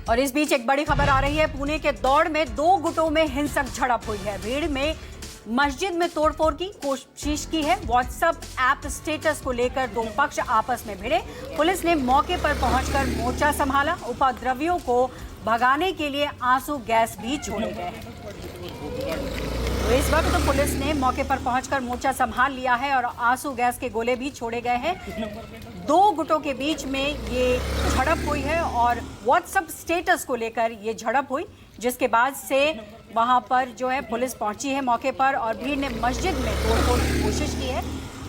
और इस बीच एक बड़ी खबर आ रही है। पुणे के दौड़ में दो गुटों में हिंसक झड़प हुई है। भीड़ में मस्जिद में तोड़फोड़ की कोशिश की है। व्हाट्सएप ऐप स्टेटस को लेकर दो पक्ष आपस में भिड़े। पुलिस ने मौके पर पहुंचकर मोर्चा संभाला। उपद्रवियों को भगाने के लिए आंसू गैस भी छोड़े गए हैं। तो इस वक्त तो पुलिस ने मौके पर पहुंचकर मोर्चा संभाल लिया है और आंसू गैस के गोले भी छोड़े गए हैं। दो गुटों के बीच में ये झड़प हुई है और व्हाट्सएप स्टेटस को लेकर ये झड़प हुई, जिसके बाद से वहां पर जो है पुलिस पहुंची है मौके पर और भीड़ ने मस्जिद में तोड़फोड़ की कोशिश की है।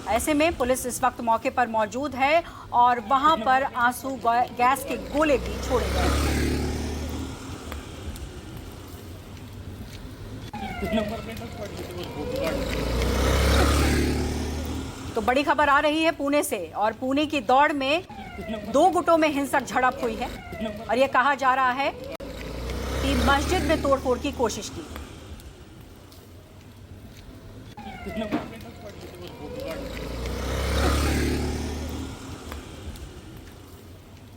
ऐसे में पुलिस इस वक्त मौके पर मौजूद है और वहां पर आंसू गैस के गोले भी छोड़े गए हैं। तो बड़ी खबर आ रही है पुणे से और पुणे की दौड़ में दो गुटों में हिंसक झड़प हुई है और यह कहा जा रहा है कि मस्जिद में तोड़फोड़ की कोशिश की।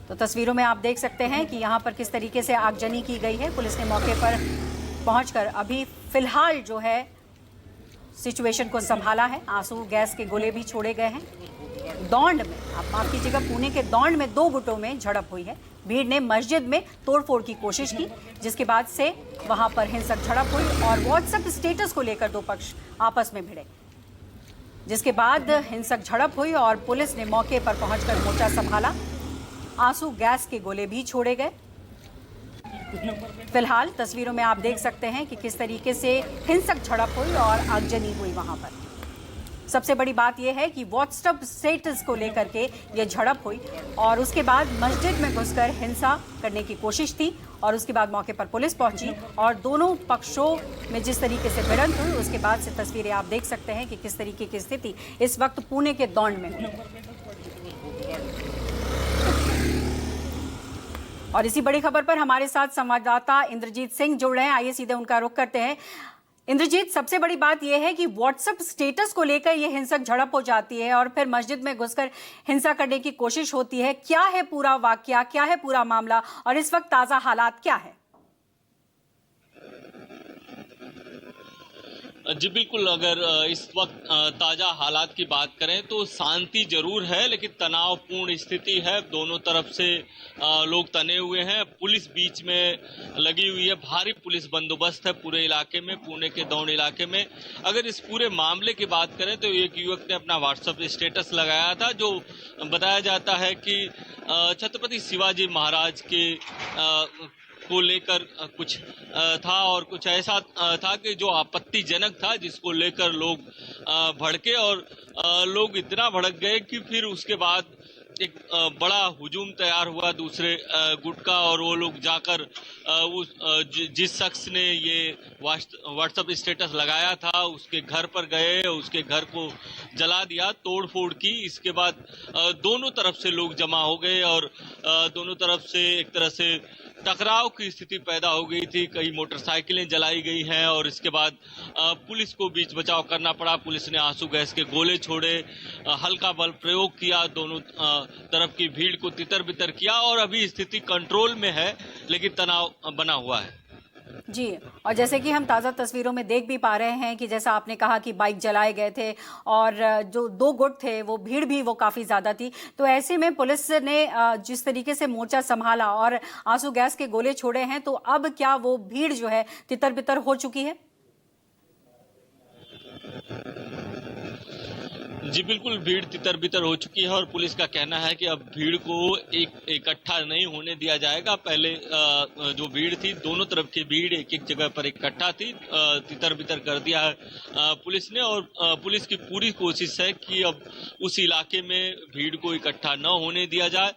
तो तस्वीरों में आप देख सकते हैं कि यहां पर किस तरीके से आगजनी की गई है। पुलिस ने मौके पर पहुंचकर अभी फिलहाल जो है सिचुएशन को संभाला है। आंसू गैस के गोले भी छोड़े गए हैं। दौंड में, आप माफ कीजिएगा, पुणे के दौंड में दो गुटों में झड़प हुई है। भीड़ ने मस्जिद में तोड़फोड़ की कोशिश की, जिसके बाद से वहां पर हिंसक झड़प हुई और व्हाट्सएप स्टेटस को लेकर दो पक्ष आपस में भिड़े, जिसके बाद हिंसक झड़प हुई और पुलिस ने मौके पर पहुंचकर मोर्चा संभाला। आंसू गैस के गोले भी छोड़े गए। फिलहाल तस्वीरों में आप देख सकते हैं कि किस तरीके से हिंसक झड़प हुई और आगजनी हुई वहां पर। सबसे बड़ी बात यह है कि व्हाट्सएप स्टेटस को लेकर के यह झड़प हुई और उसके बाद मस्जिद में घुसकर हिंसा करने की कोशिश थी और उसके बाद मौके पर पुलिस पहुंची और दोनों पक्षों में जिस तरीके से भिड़ंत हुई, उसके बाद से तस्वीरें आप देख सकते हैं कि किस तरीके की स्थिति इस वक्त पुणे के दौंड में हुई। और इसी बड़ी खबर पर हमारे साथ संवाददाता इंद्रजीत सिंह जुड़ रहे हैं। आइए सीधे उनका रुख करते हैं। इंद्रजीत, सबसे बड़ी बात यह है कि व्हाट्सएप स्टेटस को लेकर यह हिंसक झड़प हो जाती है और फिर मस्जिद में घुसकर हिंसा करने की कोशिश होती है। क्या है पूरा वाकया, क्या है पूरा मामला और इस वक्त ताजा हालात क्या है? जी बिल्कुल, अगर इस वक्त ताजा हालात की बात करें तो शांति जरूर है, लेकिन तनावपूर्ण स्थिति है। दोनों तरफ से लोग तने हुए हैं। पुलिस बीच में लगी हुई है। भारी पुलिस बंदोबस्त है पूरे इलाके में, पुणे के दौंड इलाके में। अगर इस पूरे मामले की बात करें तो एक युवक ने अपना व्हाट्सएप स्टेटस लगाया था, जो बताया जाता है कि छत्रपति शिवाजी महाराज के को लेकर कुछ था और कुछ ऐसा था कि जो आपत्तिजनक था, जिसको लेकर लोग भड़के और लोग इतना भड़क गए कि फिर उसके बाद एक बड़ा हुजूम तैयार हुआ दूसरे गुट का और वो लोग जाकर उस जिस शख्स ने ये व्हाट्सएप स्टेटस लगाया था उसके घर पर गए, उसके घर को जला दिया, तोड़फोड़ की। इसके बाद दोनों तरफ से लोग जमा हो गए और दोनों तरफ से एक तरह से टकराव की स्थिति पैदा हो गई थी। कई मोटरसाइकिलें जलाई गई हैं और इसके बाद पुलिस को बीच बचाव करना पड़ा। पुलिस ने आंसू गैस के गोले छोड़े, हल्का बल प्रयोग किया, दोनों तरफ की भीड़ को तितर बितर किया और अभी स्थिति कंट्रोल में है, लेकिन तनाव बना हुआ है। जी, और जैसे कि हम ताज़ा तस्वीरों में देख भी पा रहे हैं कि जैसा आपने कहा कि बाइक जलाए गए थे और जो दो गुट थे वो भीड़ भी वो काफ़ी ज़्यादा थी। तो ऐसे में पुलिस ने जिस तरीके से मोर्चा संभाला और आंसू गैस के गोले छोड़े हैं, तो अब क्या वो भीड़ जो है तितर बितर हो चुकी है? जी बिल्कुल, भीड़ तितर बितर हो चुकी है और पुलिस का कहना है कि अब भीड़ को इकट्ठा नहीं होने दिया जाएगा। पहले जो भीड़ थी, दोनों तरफ की भीड़ एक एक जगह पर इकट्ठा थी, तितर बितर कर दिया है पुलिस ने और पुलिस की पूरी कोशिश है कि अब उस इलाके में भीड़ को इकट्ठा न होने दिया जाए।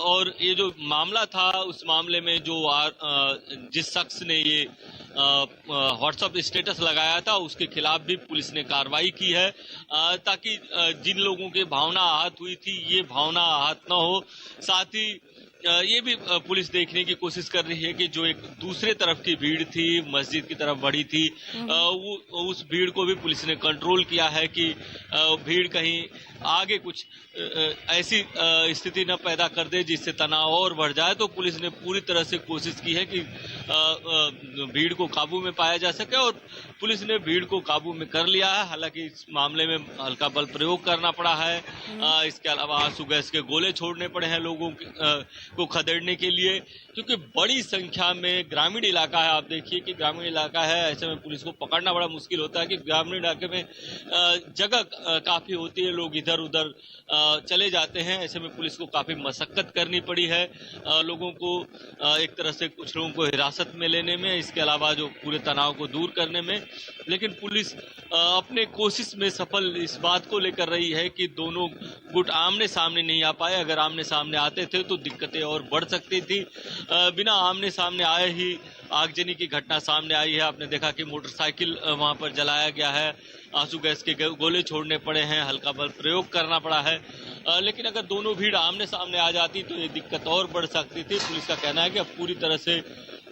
और ये जो मामला था, उस मामले में जो जिस शख्स ने ये व्हाट्सएप स्टेटस लगाया था उसके खिलाफ भी पुलिस ने कार्रवाई की है, ताकि जिन लोगों की भावना आहत हुई थी ये भावना आहत न हो। साथ ही ये भी पुलिस देखने की कोशिश कर रही है कि जो एक दूसरे तरफ की भीड़ थी, मस्जिद की तरफ बढ़ी थी, उस भीड़ को भी पुलिस ने कंट्रोल किया है कि भीड़ कहीं आगे कुछ ऐसी स्थिति न पैदा कर दे जिससे तनाव और बढ़ जाए। तो पुलिस ने पूरी तरह से कोशिश की है कि भीड़ को काबू में पाया जा सके, और पुलिस ने भीड़ को काबू में कर लिया है। हालांकि इस मामले में हल्का बल प्रयोग करना पड़ा है। इसके अलावा आंसू गैस के गोले छोड़ने पड़े हैं लोगों को खदेड़ने के लिए, क्योंकि बड़ी संख्या में ग्रामीण इलाका है। आप देखिए कि ग्रामीण इलाका है, ऐसे में पुलिस को पकड़ना बड़ा मुश्किल होता है कि ग्रामीण इलाके में जगह काफी होती है, लोग इधर उधर चले जाते हैं। ऐसे में पुलिस को काफी मशक्कत करनी पड़ी है लोगों को एक तरह से कुछ लोगों को हिरासत में लेने में, इसके अलावा जो पूरे तनाव को दूर करने में। लेकिन पुलिस अपने कोशिश में सफल इस बात को लेकर रही है कि दोनों गुट आमने सामने नहीं आ पाए। अगर आमने सामने आते थे तो दिक्कतें और बढ़ सकती थी। बिना आमने सामने आए ही आगजनी की घटना सामने आई है। आपने देखा कि मोटरसाइकिल वहां पर जलाया गया है, आंसू गैस के गोले छोड़ने पड़े हैं, हल्का बल प्रयोग करना पड़ा है। लेकिन अगर दोनों भीड़ आमने सामने आ जाती तो ये दिक्कत और बढ़ सकती थी। पुलिस का कहना है कि अब पूरी तरह से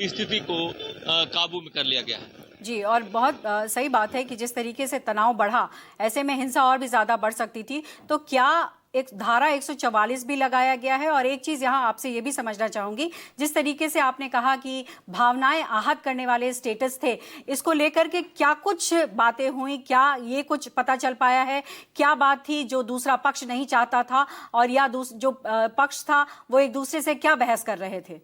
स्थिति को काबू में कर लिया गया है। जी, और बहुत सही बात है कि जिस तरीके से तनाव बढ़ा, ऐसे में हिंसा और भी ज्यादा बढ़ सकती थी। तो क्या एक धारा 144 भी लगाया गया है? और एक चीज यहाँ आपसे ये भी समझना चाहूंगी, जिस तरीके से आपने कहा कि भावनाएं आहत करने वाले स्टेटस थे, इसको लेकर के क्या कुछ बातें हुई? क्या ये कुछ पता चल पाया है? क्या बात थी जो दूसरा पक्ष नहीं चाहता था, और या जो पक्ष था वो एक दूसरे से क्या बहस कर रहे थे?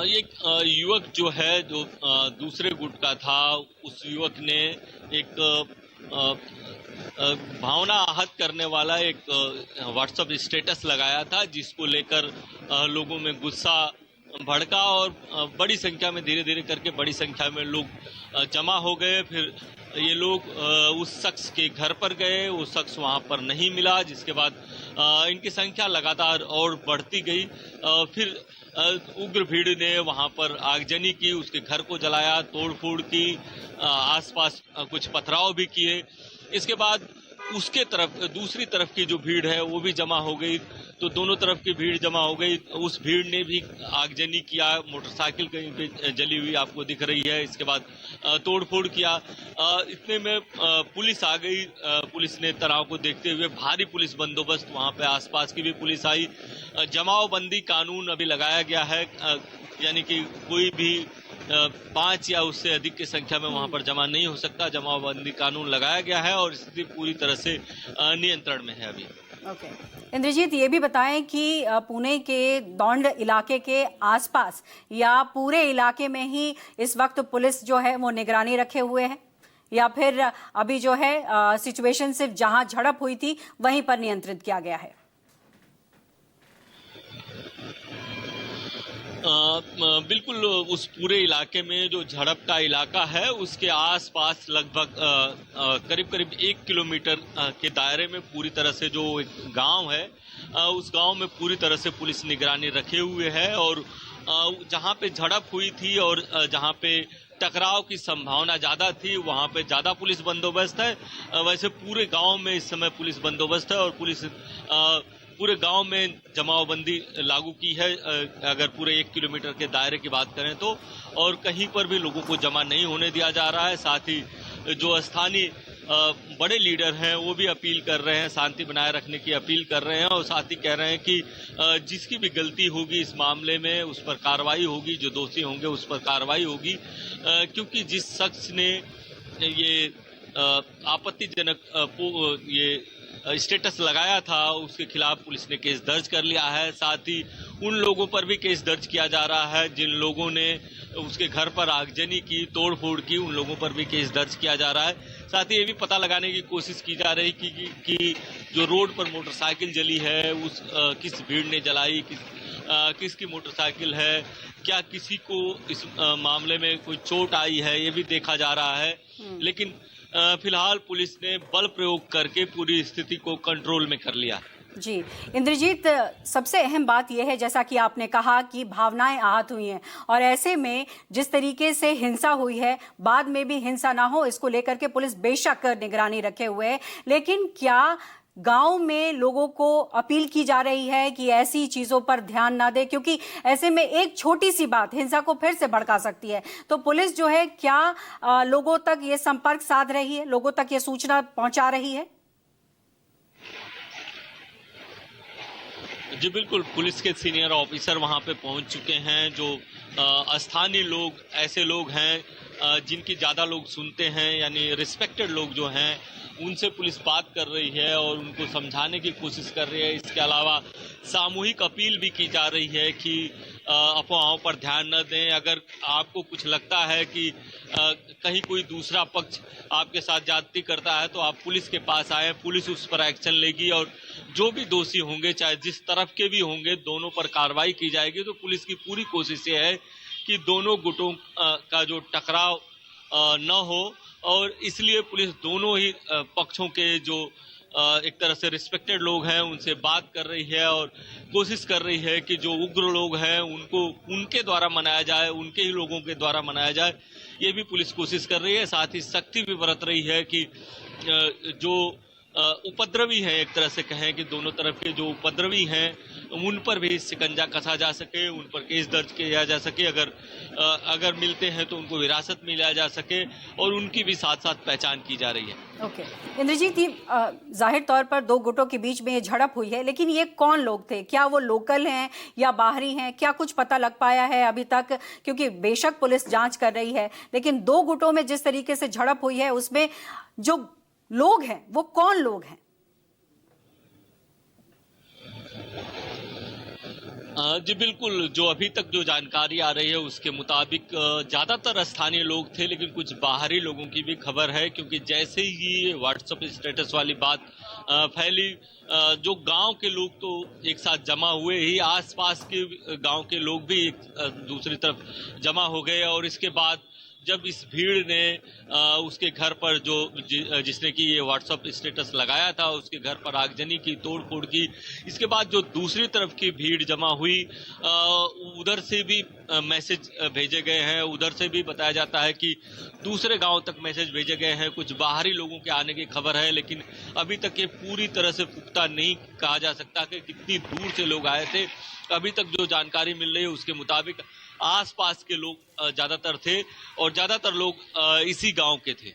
ये युवक जो है, जो दूसरे गुट का था, उस युवक ने एक भावना आहत करने वाला एक व्हाट्सएप स्टेटस लगाया था, जिसको लेकर लोगों में गुस्सा भड़का और बड़ी संख्या में धीरे धीरे करके बड़ी संख्या में लोग जमा हो गए। फिर ये लोग उस शख्स के घर पर गए, वो शख्स वहां पर नहीं मिला, जिसके बाद इनकी संख्या लगातार और बढ़ती गई। फिर उग्र भीड़ ने वहां पर आगजनी की, उसके घर को जलाया, तोड़फोड़ की, आसपास कुछ पथराव भी किए। इसके बाद उसके तरफ दूसरी तरफ की जो भीड़ है वो भी जमा हो गई, तो दोनों तरफ की भीड़ जमा हो गई। उस भीड़ ने भी आगजनी किया, मोटरसाइकिल कहीं पे जली हुई आपको दिख रही है। इसके बाद तोड़फोड़ किया। इतने में पुलिस आ गई। पुलिस ने तनाव को देखते हुए भारी पुलिस बंदोबस्त, वहां पे आसपास की भी पुलिस आई। जमावबंदी कानून अभी लगाया गया है, यानी कि कोई भी 5 या उससे अधिक की संख्या में वहां पर जमा नहीं हो सकता। जमावबंदी कानून लगाया गया है और स्थिति पूरी तरह से नियंत्रण में है अभी। ओके, इंद्रजीत, ये भी बताएं कि पुणे के दौंड इलाके के आसपास या पूरे इलाके में ही इस वक्त पुलिस जो है वो निगरानी रखे हुए है, या फिर अभी जो है सिचुएशन सिर्फ जहां झड़प हुई थी वहीं पर नियंत्रित किया गया है? बिल्कुल, उस पूरे इलाके में जो झड़प का इलाका है उसके आसपास लगभग करीब करीब 1 किलोमीटर के दायरे में पूरी तरह से जो एक गांव है, उस गांव में पूरी तरह से पुलिस निगरानी रखे हुए है। और जहां पे झड़प हुई थी और जहां पे टकराव की संभावना ज्यादा थी, वहां पे ज्यादा पुलिस बंदोबस्त है। वैसे पूरे गांव में इस समय पुलिस बंदोबस्त है और पुलिस पूरे गांव में जमावबंदी लागू की है, अगर पूरे 1 किलोमीटर के दायरे की बात करें तो। और कहीं पर भी लोगों को जमा नहीं होने दिया जा रहा है। साथ ही जो स्थानीय बड़े लीडर हैं वो भी अपील कर रहे हैं, शांति बनाए रखने की अपील कर रहे हैं, और साथ ही कह रहे हैं कि जिसकी भी गलती होगी इस मामले में उस पर कार्रवाई होगी, जो दोषी होंगे उस पर कार्रवाई होगी। क्योंकि जिस शख्स ने ये आपत्तिजनक ये स्टेटस लगाया था उसके खिलाफ पुलिस ने केस दर्ज कर लिया है। साथ ही उन लोगों पर भी केस दर्ज किया जा रहा है जिन लोगों ने उसके घर पर आगजनी की, तोड़फोड़ की, उन लोगों पर भी केस दर्ज किया जा रहा है। साथ ही ये भी पता लगाने की कोशिश की जा रही कि जो रोड पर मोटरसाइकिल जली है उस किस भीड़ ने जलाई, किसकी मोटरसाइकिल है, क्या किसी को इस मामले में कोई चोट आई है, ये भी देखा जा रहा है। लेकिन फिलहाल पुलिस ने बल प्रयोग करके पूरी स्थिति को कंट्रोल में कर लिया। जी इंद्रजीत, सबसे अहम बात यह है, जैसा कि आपने कहा कि भावनाएं आहत हुई हैं, और ऐसे में जिस तरीके से हिंसा हुई है, बाद में भी हिंसा ना हो इसको लेकर के पुलिस बेशक निगरानी रखे हुए है। लेकिन क्या गांव में लोगों को अपील की जा रही है कि ऐसी चीजों पर ध्यान ना दे, क्योंकि ऐसे में एक छोटी सी बात हिंसा को फिर से भड़का सकती है। तो पुलिस जो है क्या लोगों तक ये संपर्क साध रही है, लोगों तक ये सूचना पहुंचा रही है? जी बिल्कुल, पुलिस के सीनियर ऑफिसर वहां पे पहुंच चुके हैं। जो स्थानीय लोग, ऐसे लोग हैं जिनकी ज्यादा लोग सुनते हैं, यानी रिस्पेक्टेड लोग जो हैं, उनसे पुलिस बात कर रही है और उनको समझाने की कोशिश कर रही है। इसके अलावा सामूहिक अपील भी की जा रही है कि अफवाहों पर ध्यान न दें। अगर आपको कुछ लगता है कि कहीं कोई दूसरा पक्ष आपके साथ ज्यादती करता है तो आप पुलिस के पास आए, पुलिस उस पर एक्शन लेगी और जो भी दोषी होंगे, चाहे जिस तरफ के भी होंगे, दोनों पर कार्रवाई की जाएगी। तो पुलिस की पूरी कोशिश ये है कि दोनों गुटों का जो टकराव न हो, और इसलिए पुलिस दोनों ही पक्षों के जो एक तरह से रिस्पेक्टेड लोग हैं उनसे बात कर रही है और कोशिश कर रही है कि जो उग्र लोग हैं उनको उनके द्वारा मनाया जाए, उनके ही लोगों के द्वारा मनाया जाए। ये भी पुलिस कोशिश कर रही है। साथ ही सख्ती भी बरत रही है कि जो उपद्रवी हैं, एक तरह से कहें कि दोनों तरफ के जो उपद्रवी हैं उन पर भी शिकंजा कसा जा सके, उन पर केस दर्ज किया जा सके, अगर मिलते हैं तो उनको हिरासत में लिया जा सके और उनकी भी साथ साथ पहचान की जा रही है। ओके इंद्रजीत, जाहिर तौर पर दो गुटों के बीच में ये झड़प हुई है, लेकिन ये कौन लोग थे? क्या वो लोकल हैं या बाहरी हैं? क्या कुछ पता लग पाया है अभी तक? क्योंकि बेशक पुलिस जांच कर रही है, लेकिन दो गुटों में जिस तरीके से झड़प हुई है उसमें जो लोग हैं वो कौन लोग हैं? जी बिल्कुल, जो अभी तक जो जानकारी आ रही है उसके मुताबिक ज्यादातर स्थानीय लोग थे, लेकिन कुछ बाहरी लोगों की भी खबर है। क्योंकि जैसे ही ये व्हाट्सएप स्टेटस वाली बात फैली, जो गांव के लोग तो एक साथ जमा हुए ही, आसपास के गांव के लोग भी एक दूसरी तरफ जमा हो गए। और इसके बाद जब इस भीड़ ने उसके घर पर जिसने कि ये व्हाट्सएप स्टेटस लगाया था, उसके घर पर आगजनी की, तोड़फोड़ की, इसके बाद जो दूसरी तरफ की भीड़ जमा हुई, उधर से भी मैसेज भेजे गए हैं। उधर से भी बताया जाता है कि दूसरे गांव तक मैसेज भेजे गए हैं। कुछ बाहरी लोगों के आने की खबर है, लेकिन अभी तक ये पूरी तरह से पुख्ता नहीं कहा जा सकता कि कितनी दूर से लोग आए थे। अभी तक जो जानकारी मिल रही है उसके मुताबिक आसपास के लोग ज्यादातर थे और ज्यादातर लोग इसी गांव के थे।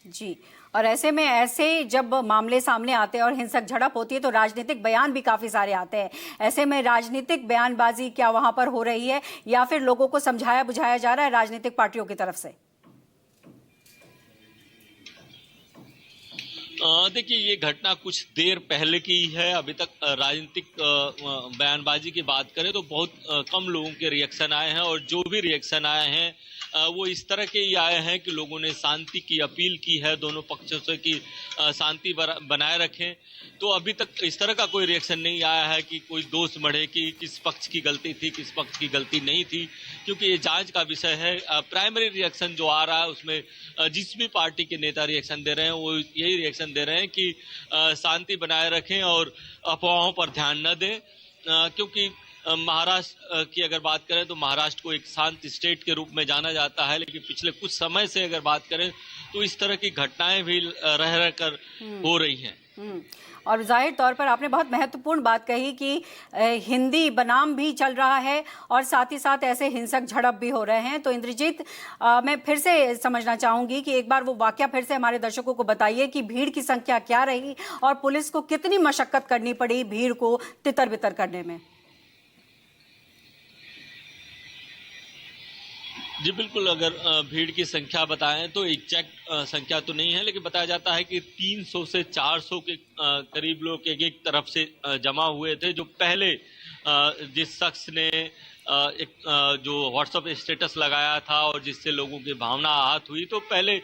जी, और ऐसे में ऐसे जब मामले सामने आते हैं और हिंसक झड़प होती है तो राजनीतिक बयान भी काफी सारे आते हैं। ऐसे में राजनीतिक बयानबाजी क्या वहां पर हो रही है या फिर लोगों को समझाया बुझाया जा रहा है राजनीतिक पार्टियों की तरफ से? देखिए, ये घटना कुछ देर पहले की है। अभी तक राजनीतिक बयानबाजी की बात करें तो बहुत कम लोगों के रिएक्शन आए हैं, और जो भी रिएक्शन आए हैं वो इस तरह के ही आए हैं कि लोगों ने शांति की अपील की है दोनों पक्षों से कि शांति बनाए रखें। तो अभी तक इस तरह का कोई रिएक्शन नहीं आया है कि कोई दोष बढ़े कि किस पक्ष की गलती थी, किस पक्ष की गलती नहीं थी, क्योंकि ये जांच का विषय है। प्राइमरी रिएक्शन जो आ रहा है उसमें जिस भी पार्टी के नेता रिएक्शन दे रहे हैं वो यही रिएक्शन दे रहे हैं कि शांति बनाए रखें और अफवाहों पर ध्यान न दें। क्योंकि महाराष्ट्र की अगर बात करें तो महाराष्ट्र को एक शांत स्टेट के रूप में जाना जाता है, लेकिन पिछले कुछ समय से अगर बात करें तो इस तरह की घटनाएं भी रह कर हो रही हैं। और जाहिर तौर पर आपने बहुत महत्वपूर्ण बात कही कि हिंदी बनाम भी चल रहा है और साथ ही साथ ऐसे हिंसक झड़प भी हो रहे हैं। तो इंद्रजीत, मैं फिर से समझना चाहूंगी कि एक बार वो वाकया फिर से हमारे दर्शकों को बताइए कि भीड़ की संख्या क्या रही और पुलिस को कितनी मशक्कत करनी पड़ी भीड़ को तितर बितर करने में। जी बिल्कुल, अगर भीड़ की संख्या बताएं तो एग्जैक्ट संख्या तो नहीं है, लेकिन बताया जाता है कि 300 से 400 के करीब लोग एक तरफ से जमा हुए थे। जो पहले जिस शख्स ने एक जो व्हाट्सएप स्टेटस लगाया था और जिससे लोगों की भावना आहत हुई, तो पहले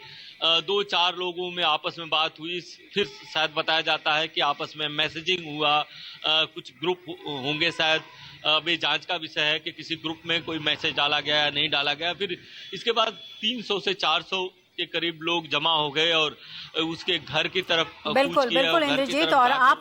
2-4 लोगों में आपस में बात हुई, फिर शायद बताया जाता है कि आपस में मैसेजिंग हुआ, कुछ ग्रुप होंगे शायद। अभी जांच का विषय है कि किसी ग्रुप में कोई मैसेज डाला गया या नहीं डाला गया। फिर इसके बाद 300 से 400 के करीब लोग जमा हो गए और उसके घर की तरफ बिल्कुल इंद्रजीत, और आप